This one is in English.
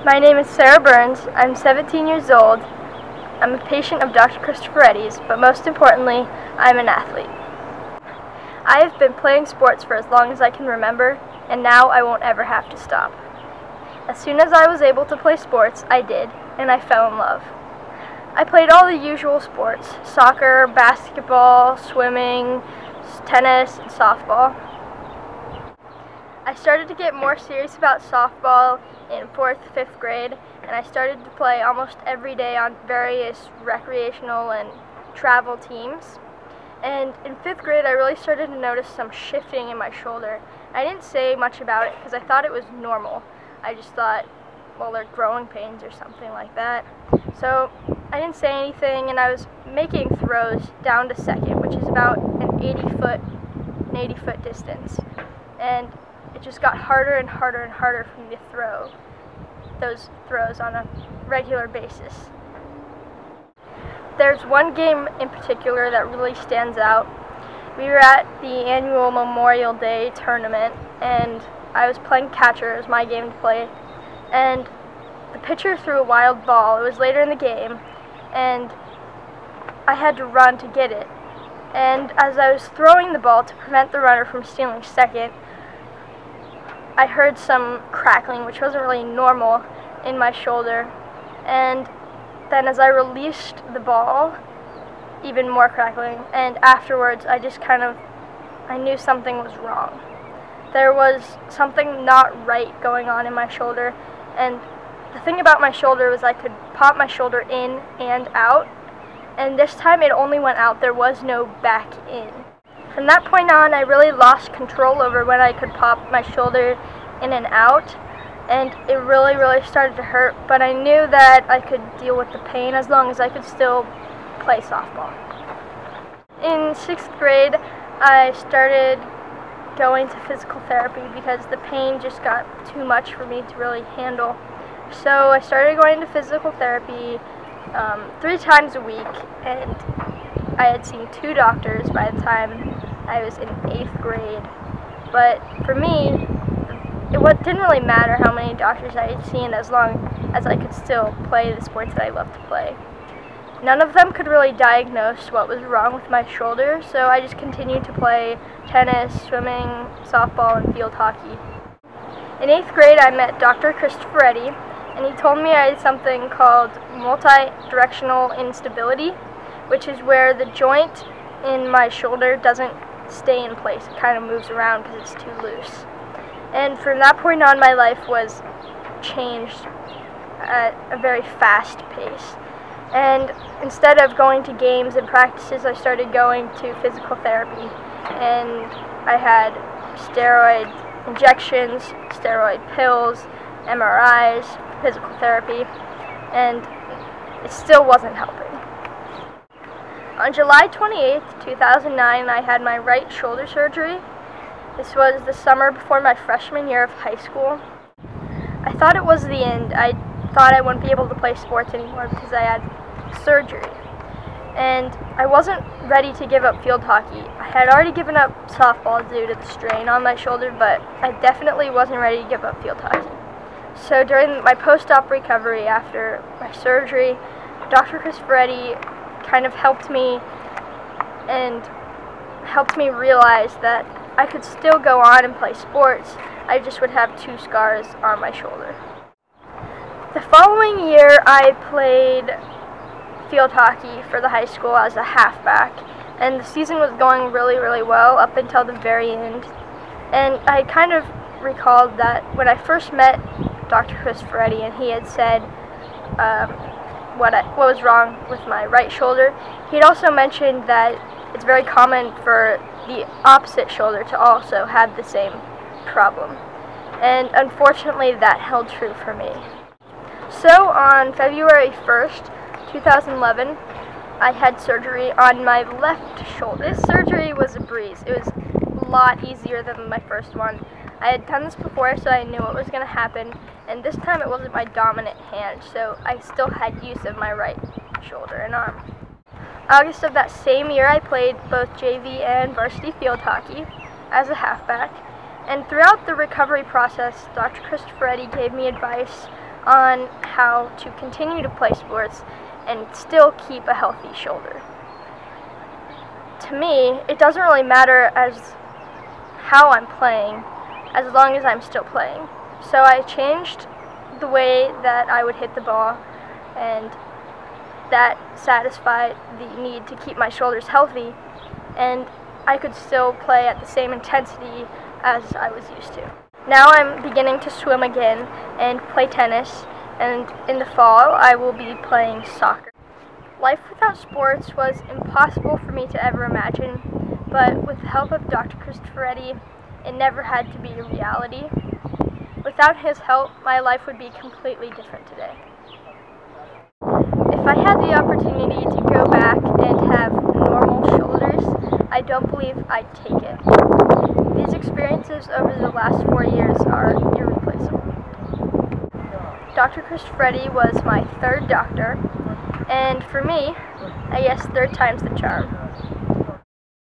My name is Sarah Burns. I'm 17 years old. I'm a patient of Dr. Christoforetti's, but most importantly, I'm an athlete. I have been playing sports for as long as I can remember, and now I won't ever have to stop. As soon as I was able to play sports, I did, and I fell in love. I played all the usual sports: soccer, basketball, swimming, tennis, and softball. I started to get more serious about softball in 4th, 5th grade, and I started to play almost every day on various recreational and travel teams. And in 5th grade, I really started to notice some shifting in my shoulder. I didn't say much about it because I thought it was normal. I just thought, well, they're growing pains or something like that. So I didn't say anything, and I was making throws down to second, which is about an 80-foot distance. And it just got harder and harder and harder for me to throw those throws on a regular basis. There's one game in particular that really stands out. We were at the annual Memorial Day tournament, and I was playing catcher. It was my game to play. And the pitcher threw a wild ball. It was later in the game, and I had to run to get it. And as I was throwing the ball to prevent the runner from stealing second, I heard some crackling, which wasn't really normal, in my shoulder. And then as I released the ball, even more crackling. And afterwards, I knew something was wrong. There was something not right going on in my shoulder. And the thing about my shoulder was I could pop my shoulder in and out. And this time it only went out. There was no back in. From that point on, I really lost control over when I could pop my shoulder in and out, and it really, really started to hurt, but I knew that I could deal with the pain as long as I could still play softball. In 6th grade, I started going to physical therapy because the pain just got too much for me to really handle. So I started going to physical therapy 3 times a week, and I had seen 2 doctors by the time I was in 8th grade. But for me, it didn't really matter how many doctors I had seen as long as I could still play the sports that I love to play. None of them could really diagnose what was wrong with my shoulder, so I just continued to play tennis, swimming, softball, and field hockey. In 8th grade, I met Dr. Christoforetti, and he told me I had something called multi-directional instability, which is where the joint in my shoulder doesn't stay in place. It kind of moves around because it's too loose. And from that point on, my life was changed at a very fast pace. And instead of going to games and practices, I started going to physical therapy. And I had steroid injections, steroid pills, MRIs, physical therapy, and it still wasn't helping. On July 28th, 2009, I had my right shoulder surgery. This was the summer before my freshman year of high school. I thought it was the end. I thought I wouldn't be able to play sports anymore because I had surgery. And I wasn't ready to give up field hockey. I had already given up softball due to the strain on my shoulder, but I definitely wasn't ready to give up field hockey. So during my post-op recovery after my surgery, Dr. Christoforetti kind of helped me realize that I could still go on and play sports. I just would have 2 scars on my shoulder. The following year, I played field hockey for the high school as a halfback, and the season was going really, really well up until the very end. And I kind of recalled that when I first met Dr. Christoforetti, and he had said what was wrong with my right shoulder, he had also mentioned that it's very common for the opposite shoulder to also have the same problem. And unfortunately, that held true for me. So on February 1st, 2011, I had surgery on my left shoulder. This surgery was a breeze. It was a lot easier than my first one. I had done this before, so I knew what was going to happen, and this time it wasn't my dominant hand, so I still had use of my right shoulder and arm. August of that same year, I played both JV and varsity field hockey as a halfback, and throughout the recovery process, Dr. Christoforetti gave me advice on how to continue to play sports and still keep a healthy shoulder. To me, it doesn't really matter as how I'm playing, as long as I'm still playing. So I changed the way that I would hit the ball, and that satisfied the need to keep my shoulders healthy, and I could still play at the same intensity as I was used to. Now I'm beginning to swim again and play tennis, and in the fall I will be playing soccer. Life without sports was impossible for me to ever imagine, but with the help of Dr. Christoforetti, it never had to be a reality. Without his help, my life would be completely different today. If I had the opportunity to go back and have normal shoulders, I don't believe I'd take it. These experiences over the last 4 years are irreplaceable. Dr. Christoforetti was my third doctor, and for me, I guess third time's the charm.